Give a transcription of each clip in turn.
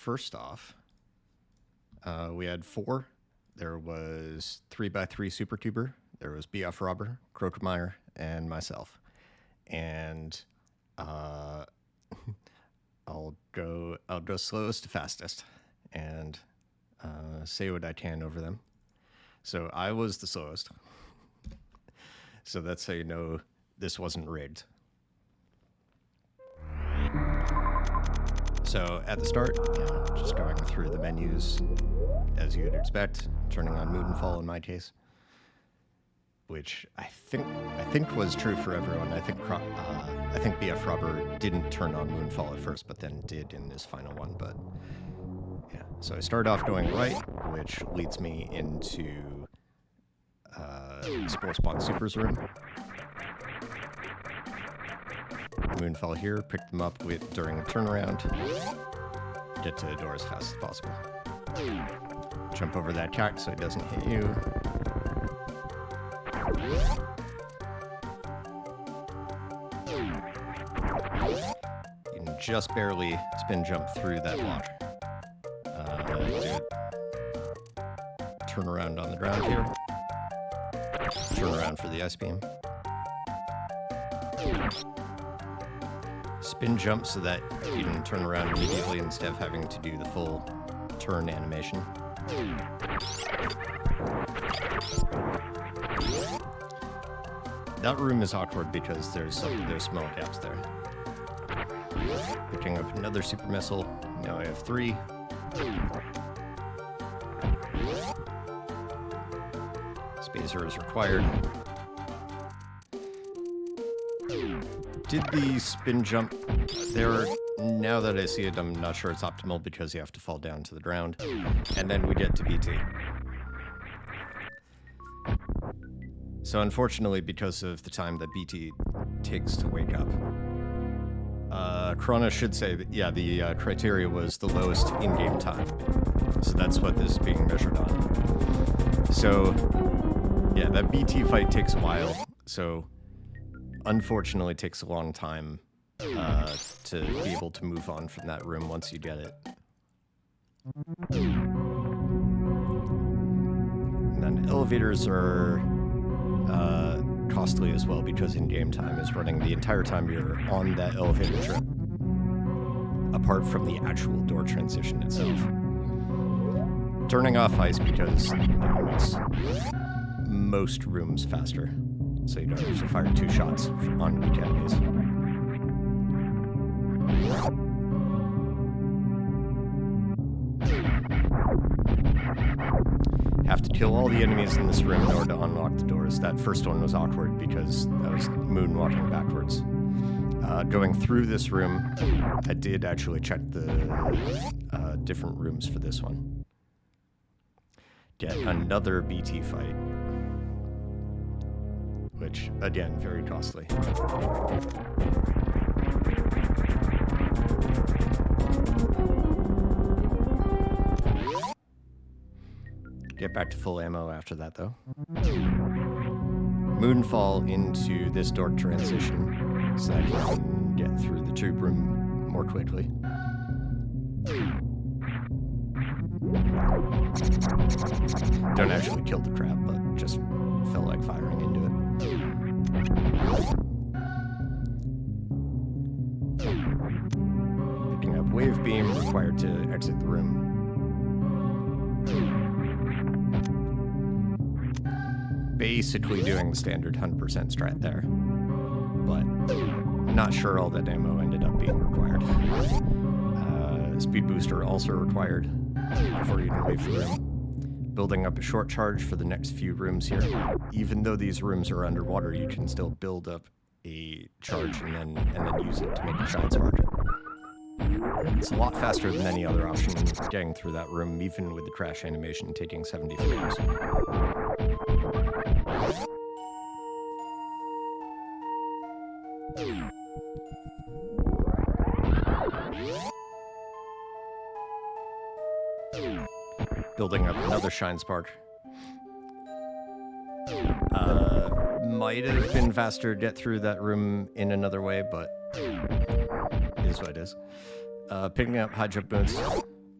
first off, we had 4. There was 3x3 Super Tuber. There was BF Robber, Crokermeyer, and myself. And I'll go slowest to fastest and say what I can over them. So I was the slowest. So that's how you know this wasn't rigged. So at the start, just going through the menus as you'd expect, turning on Moonfall in my case, which I think was true for everyone. I think BF Robber didn't turn on Moonfall at first, but then did in this final one. But yeah, so I started off going right, which leads me into Spore Spawn Super's room. Moonfall here, pick them up during a turnaround, get to the door as fast as possible. Jump over that cat so it doesn't hit you. You can just barely spin jump through that block. Turn around on the ground here. Turn around for the ice beam. Spin jump so that you can turn around immediately instead of having to do the full turn animation. That room is awkward because there's small gaps there. Picking up another super missile. Now I have 3. Spacer is required. Did the spin jump there? Now that I see it, I'm not sure it's optimal because you have to fall down to the ground. And then we get to BT. So unfortunately, because of the time that BT takes to wake up, Krona should say that, yeah, the criteria was the lowest in-game time. So that's what this is being measured on. So, yeah, that BT fight takes a while. So, unfortunately, takes a long time to be able to move on from that room once you get it. And then elevators are costly as well because in-game time is running the entire time you're on that elevator trip, apart from the actual door transition itself. Turning off ice because it makes most rooms faster, so you don't have to fire 2 shots on weak enemies. Have to kill all the enemies in this room in order to unlock the doors. That first one was awkward because I was moonwalking backwards. Going through this room, I did actually check the different rooms for this one. Get another BT fight, which, again, very costly. Get back to full ammo after that, though. Moonfall into this door transition so that you can get through the tube room more quickly. Don't actually kill the crab, but just felt like firing into it. Picking up wave beam required to exit the room. Basically doing the standard 100% strat there, but not sure all that ammo ended up being required. Speed booster also required before you can leave the room. Building up a short charge for the next few rooms here. Even though these rooms are underwater, you can still build up a charge and then use it to make a shine spark. It's a lot faster than any other option getting through that room, even with the crash animation taking 70 frames. Building up another shine spark. Might have been faster to get through that room in another way, but it is what it is. Picking up high jump boots.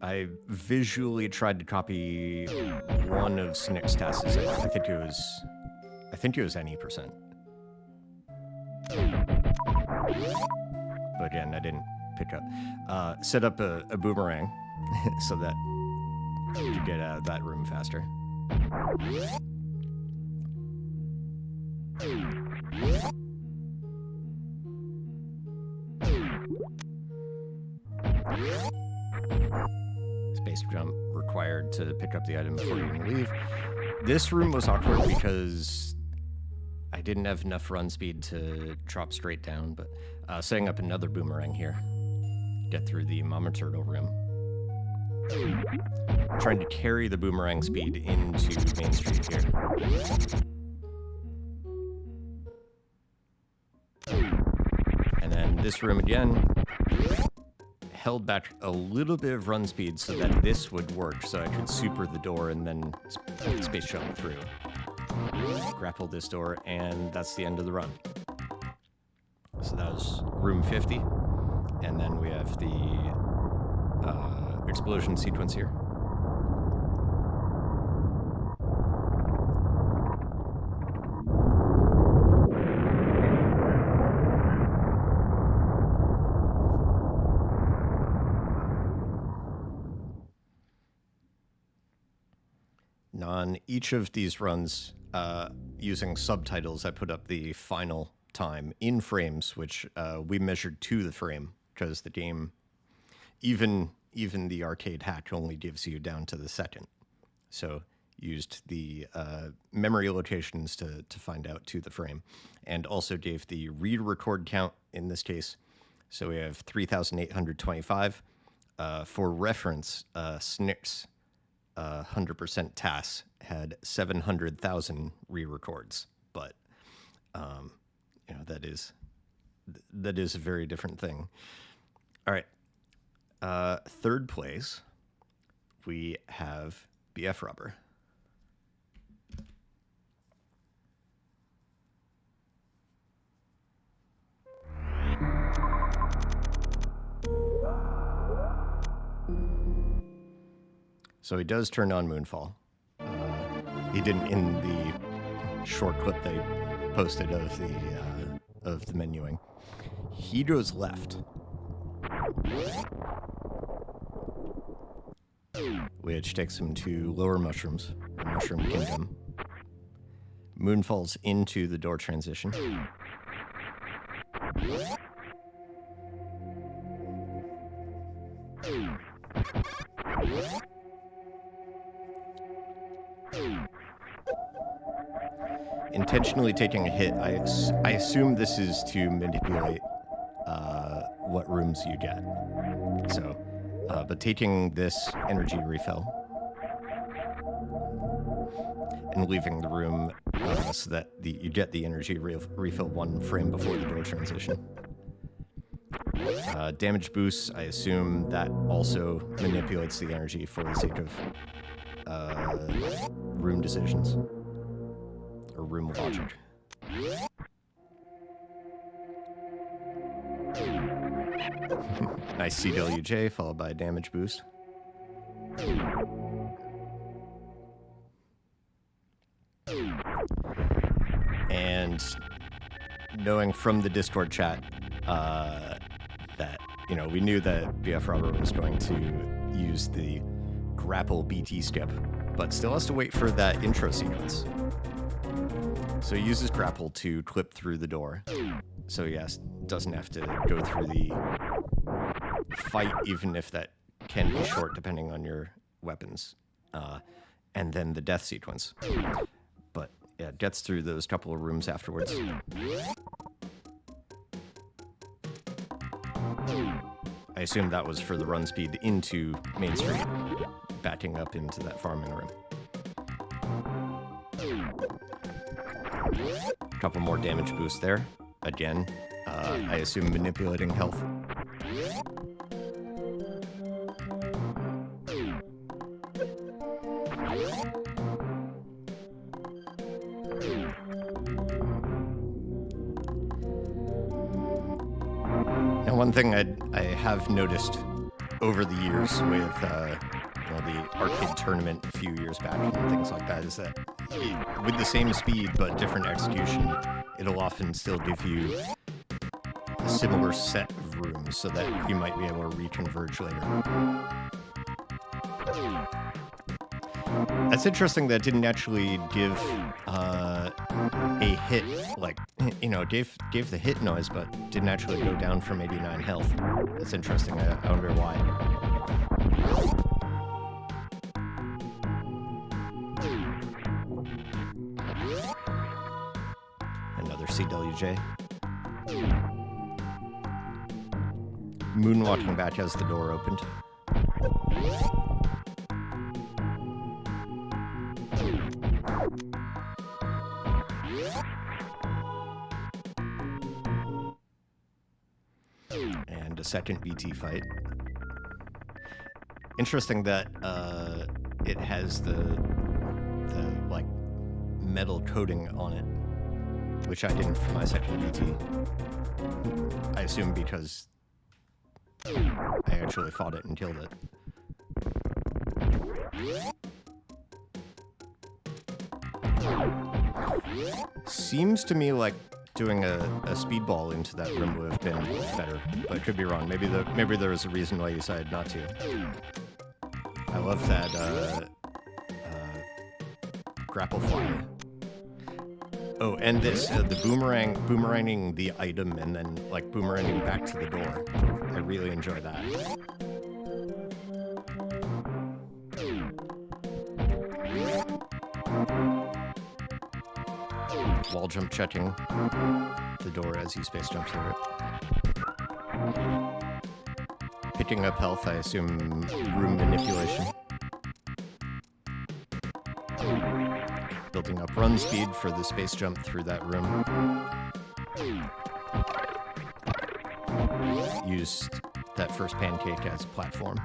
I visually tried to copy one of Snick's tasks. I think it was any percent. But again, I didn't pick up. Set up a boomerang so that you could get out of that room faster. Space jump required to pick up the item before you can leave. This room was awkward because I didn't have enough run speed to drop straight down, but setting up another boomerang here. Get through the Mama Turtle room. Trying to carry the boomerang speed into Main Street here. And then this room again, held back a little bit of run speed so that this would work, so I could super the door and then space jump through. Grapple this door, and that's the end of the run. So that was room 50, and then we have the explosion sequence here. On each of these runs, using subtitles, I put up the final time in frames, which we measured to the frame, because the game, even the arcade hack only gives you down to the second. So used the memory locations to find out to the frame, and also gave the read-record count in this case. So we have 3,825. For reference, Snick's 100% TAS had 700,000 re-records, but you know, that is a very different thing. All right, third place, we have BF Rubber. So he does turn on Moonfall. He didn't in the short clip they posted of the menuing. He goes left, which takes him to Lower Mushrooms, or Mushroom Kingdom. Moonfall's into the door transition. Intentionally taking a hit, I assume this is to manipulate what rooms you get. So, but taking this energy refill and leaving the room so that you get the energy refill one frame before the door transition. Damage boosts, I assume that also manipulates the energy for the sake of room decisions. Or room logic. Nice CWJ followed by a damage boost. And knowing from the Discord chat that, you know, we knew that BF Rubber was going to use the grapple BT skip, but still has to wait for that intro sequence. So he uses grapple to clip through the door. So yes, doesn't have to go through the fight, even if that can be short depending on your weapons. And then the death sequence. But yeah, gets through those couple of rooms afterwards. I assume that was for the run speed into Main Street, backing up into that farming room. Couple more damage boosts there. Again, I assume manipulating health. Now, one thing I have noticed over the years with the arcade tournament a few years back and things like that is that with the same speed but different execution, it'll often still give you a similar set of rooms so that you might be able to reconverge later. That's interesting that didn't actually give a hit, like, gave the hit noise, but didn't actually go down from 89 health. That's interesting. I wonder why. Another CWJ. Moonwalking back as the door opened. And a second BT fight. Interesting that it has the like metal coating on it, which I didn't for my second BT. I assume because I actually fought it and killed it. Seems to me like doing a speedball into that room would have been better, but I could be wrong. Maybe there was a reason why you decided not to. I love that grapple fly. Oh, and this the boomeranging the item and then like boomeranging back to the door. I really enjoy that. Wall jump checking the door as you space jump through it. Picking up health, I assume room manipulation. Building up run speed for the space jump through that room. Used that first pancake as a platform.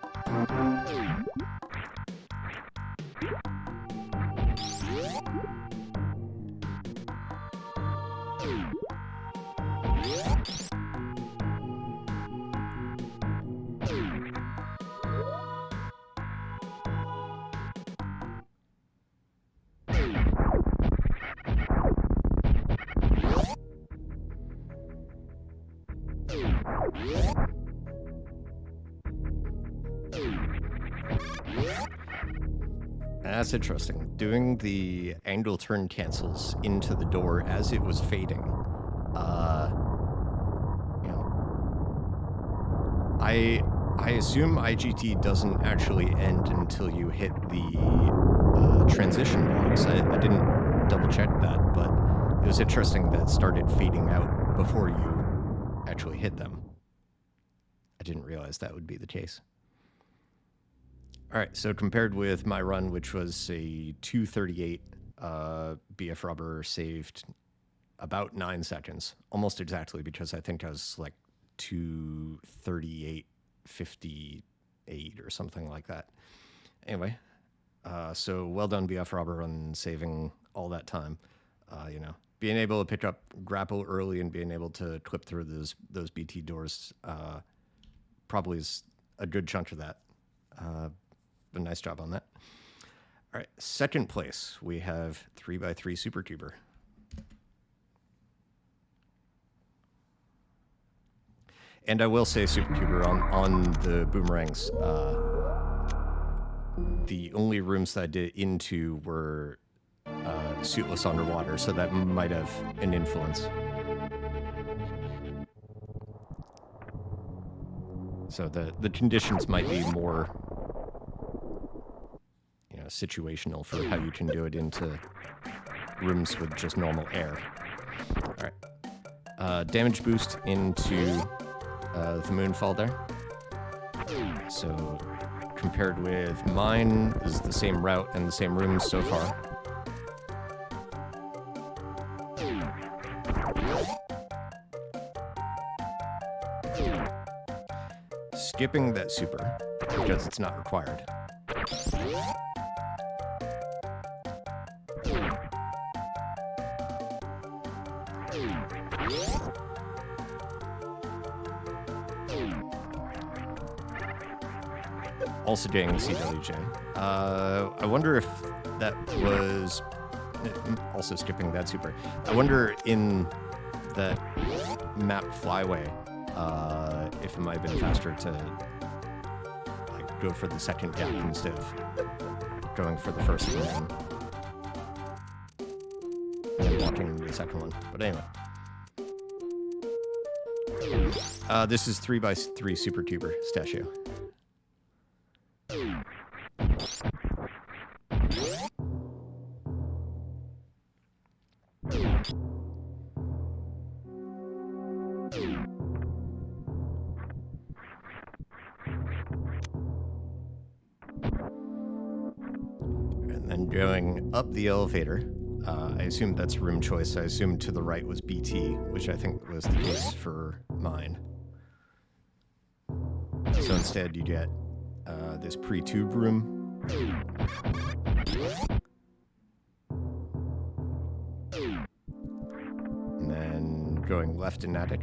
That's interesting. Doing the angle turn cancels into the door as it was fading. I assume IGT doesn't actually end until you hit the transition blocks. I didn't double check that, but it was interesting that it started fading out before you actually hit them. I didn't realize that would be the case. All right, so compared with my run, which was a 2:38, BF Rubber saved about 9 seconds, almost exactly, because I think I was like 2:38:58 or something like that. Anyway, so well done, BF Rubber, on saving all that time. Being able to pick up grapple early and being able to clip through those BT doors probably is a good chunk of that. But nice job on that. All right, second place, we have 3x3 Supercuber. And I will say, Supercuber, on the boomerangs, the only rooms that I did into were suitless underwater, so that might have an influence. So the conditions might be more situational for how you can do it into rooms with just normal air. All right. Damage boost into the Moonfall there. So compared with mine, this is the same route and the same rooms so far. Skipping that super because it's not required. Also getting CWJ. I wonder if that was also skipping that super. I wonder in that map flyway if it might have been faster to like go for the second gap instead of going for the first one and then walking the second one. But anyway. This is 3x3 Super Tuber Stachio. And then going up the elevator, I assume that's room choice. I assume to the right was BT, which I think was the case for mine. So instead you get this pre-tube room. And then going left in attic.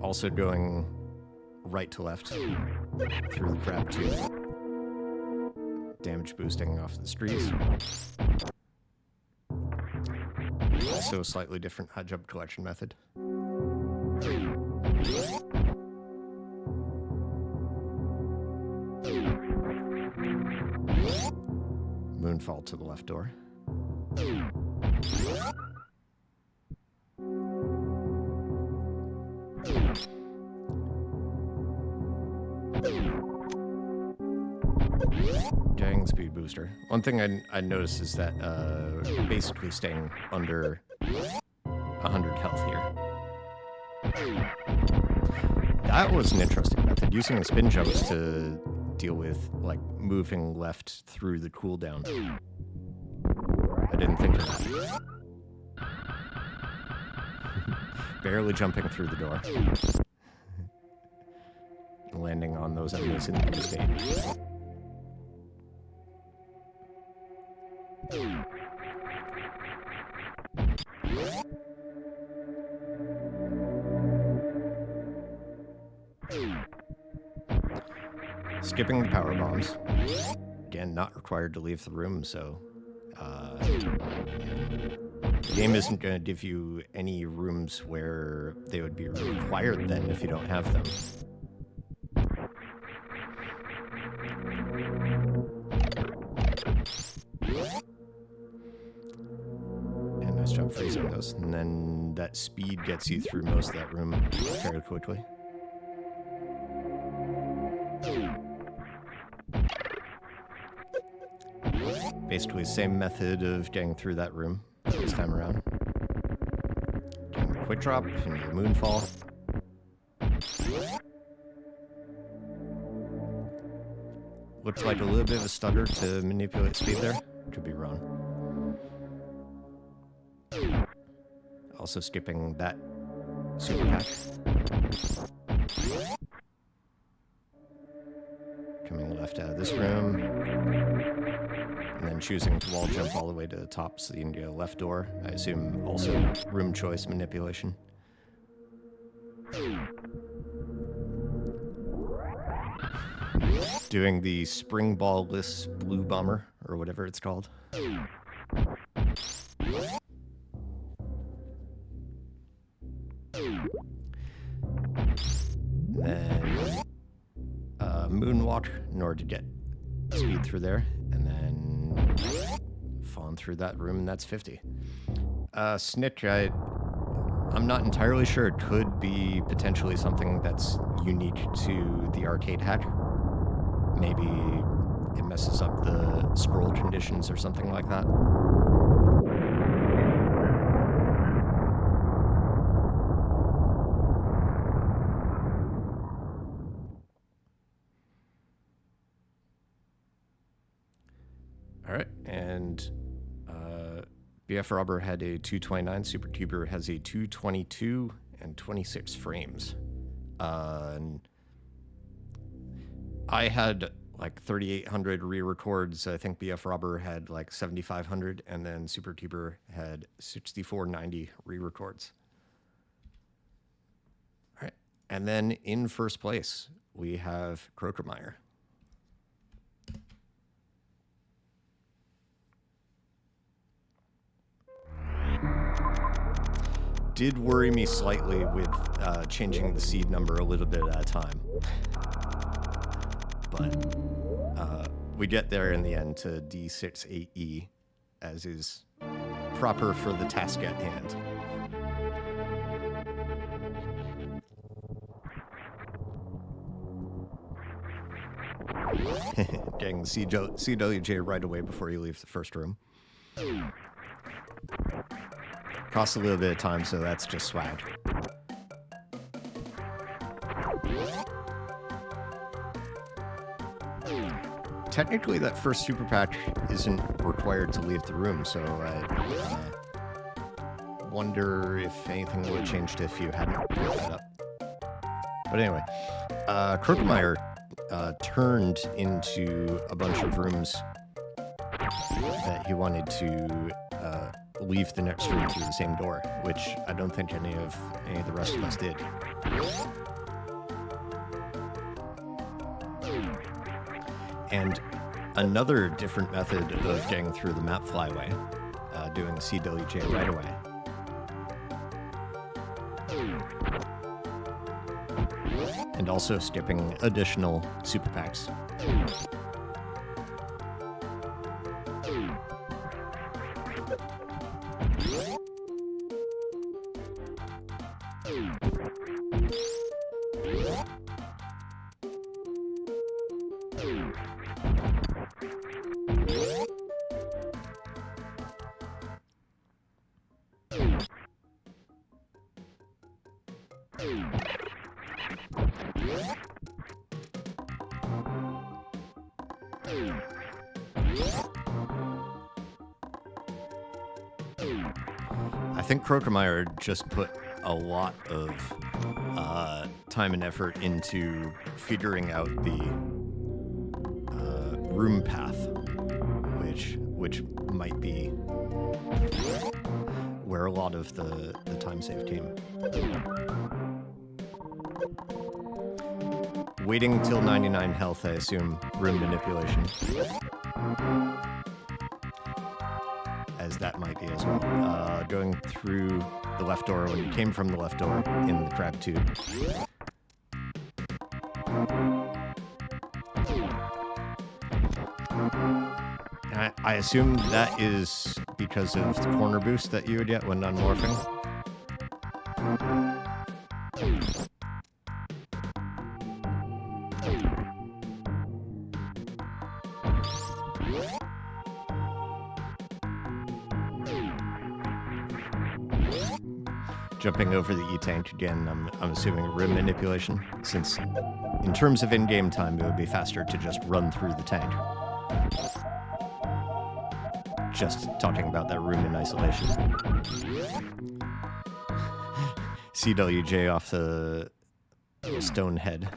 Also going right to left through the grab tube. Damage boosting off the streets. Also a slightly different high jump collection method. Moonfall to the left door. Gang speed booster. One thing I noticed is that basically staying under 100 health here. That was an interesting method, using the spin jumps to deal with like moving left through the cooldown. I didn't think of that. Barely jumping through the door. Landing on those enemies in the boost gate. Skipping the power bombs. Again, not required to leave the room, so the game isn't going to give you any rooms where they would be required then if you don't have them. And nice job freezing those. And then that speed gets you through most of that room fairly quickly. Basically, same method of getting through that room this time around. Doing the quick drop into the moonfall. Looked like a little bit of a stutter to manipulate speed there. Could be wrong. Also skipping that super pack. Coming left out of this room. And then choosing to wall jump all the way to the top so you can get a left door. I assume also room choice manipulation. Doing the spring ball-less blue bomber, or whatever it's called. Then moonwalk in order to get speed through there, and then falling through that room, and that's 50. Snitch, I'm not entirely sure. It could be potentially something that's unique to the arcade hack. Maybe it messes up the scroll conditions or something like that. All right, and BF Robber had a 229, Super Tuber has a 222 and 26 frames. And I had like 3,800 re-records. I think BF Robber had like 7,500, and then Super Tuber had 6,490 re-records. And then in first place, we have Krokemeyer. Did worry me slightly with changing the seed number a little bit at a time. But we get there in the end to D68E, as is proper for the task at hand. Getting the CWJ right away before you leave the first room. Costs a little bit of time, so that's just swag. Technically, that first super patch isn't required to leave the room, so I wonder if anything would have changed if you hadn't picked that up. But anyway, Krokemeyer turned into a bunch of rooms that he wanted to leave the next room through the same door, which I don't think any of the rest of us did. And another different method of getting through the map flyway, doing the CWJ right away. And also skipping additional super packs. I think Krokemeyer just put a lot of time and effort into figuring out the room path, which might be where a lot of the time save came. Waiting till 99 health, I assume, room manipulation. As that might be as well. Going through the left door when you came from the left door in the crab tube. I assume that is because of the corner boost that you would get when unmorphing. Jumping over the E-tank again, I'm assuming room manipulation, since in terms of in-game time, it would be faster to just run through the tank. Just talking about that room in isolation. CWJ off the stone head.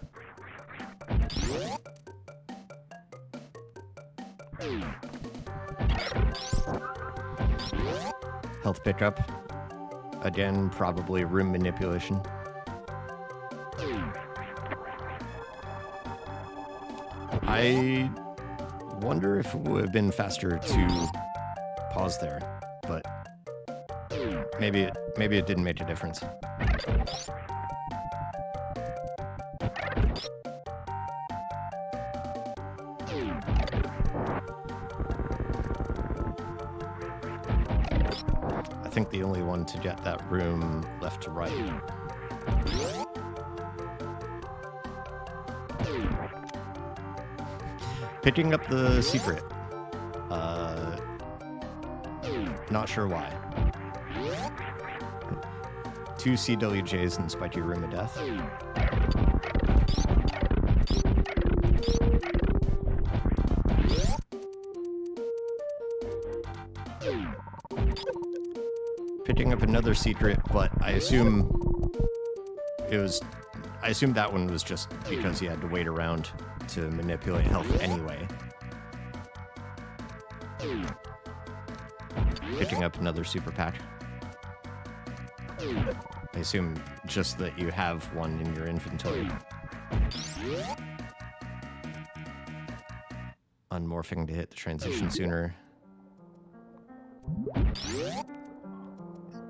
Health pickup. Again, probably room manipulation. I wonder if it would have been faster to pause there, but maybe it didn't make a difference. I think the only one to get that room left to right. Picking up the secret. Not sure why. 2 CWJs and spiky room of death. Picking up another secret, but I assume that one was just because he had to wait around to manipulate health anyway. Picking up another super pack. I assume just that you have one in your inventory. Unmorphing to hit the transition sooner.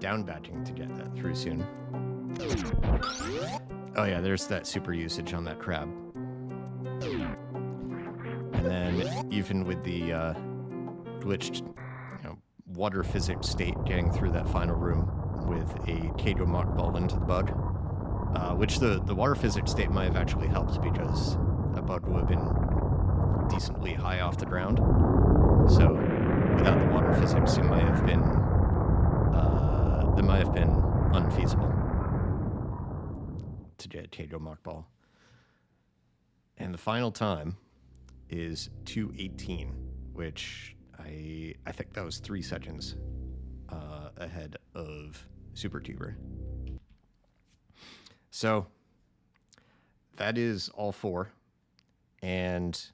Down batting to get that through soon. Oh yeah, there's that super usage on that crab. And then even with the glitched water physics state getting through that final room with a Kato mock ball into the bug, which the water physics state might have actually helped because that bug would have been decently high off the ground. So without the water physics, it might have been unfeasible to get Kato mock ball. And the final time is 2:18, which I think that was 3 seconds ahead of Super Tuber. So that is all 4. And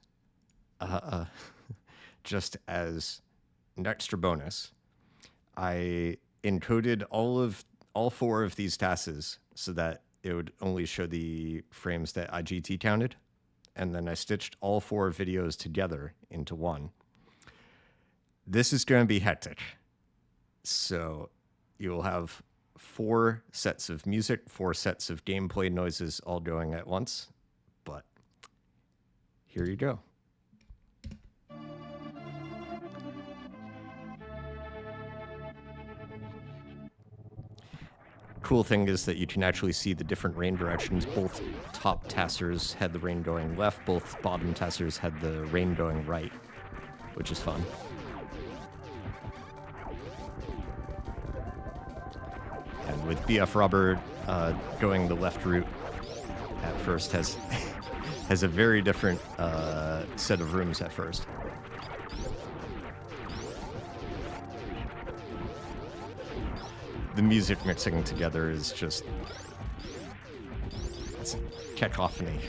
just as an extra bonus, I encoded all 4 of these TASs so that it would only show the frames that IGT counted. And then I stitched all 4 videos together into one. This is going to be hectic. So you will have 4 sets of music, 4 sets of gameplay noises all going at once. But here you go. Cool thing is that you can actually see the different rain directions. Both top tassers had the rain going left, both bottom tassers had the rain going right, which is fun. And with BF Rubber going the left route at first has a very different set of rooms at first. The music mixing together is just, it's cacophony.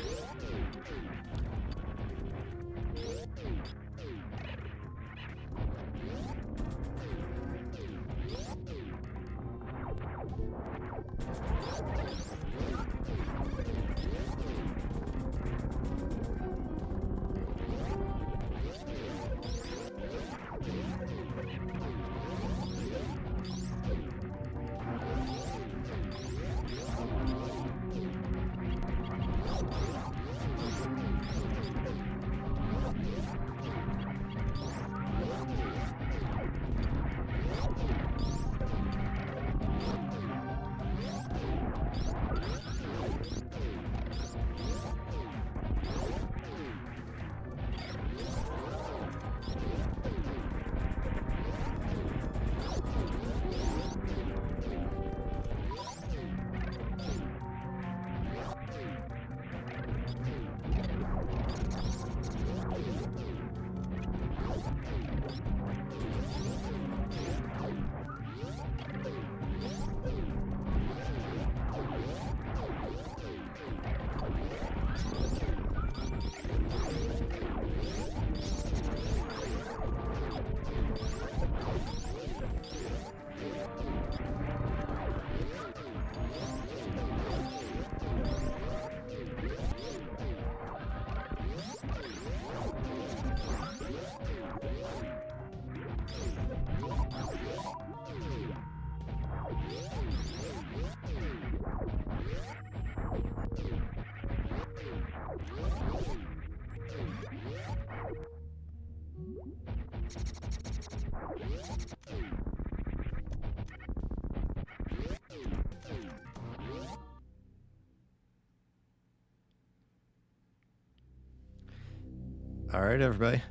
All right, everybody.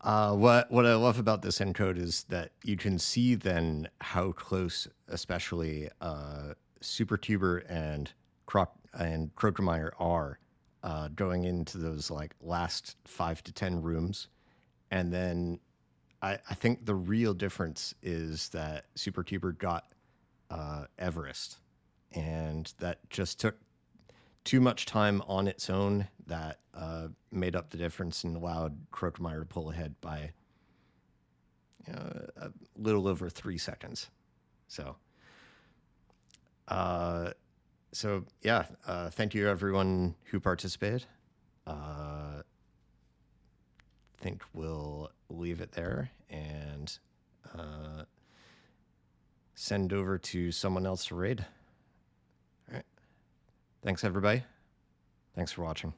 What I love about this encode is that you can see then how close, especially Super Tuber and Krokemeyer are going into those like last 5 to 10 rooms, and then I think the real difference is that Super Tuber got Everest, and that just took too much time on its own that made up the difference and allowed Krokemeyer to pull ahead by a little over 3 seconds. So So yeah, thank you everyone who participated. Think we'll leave it there and send over to someone else to raid. All right. Thanks everybody. Thanks for watching.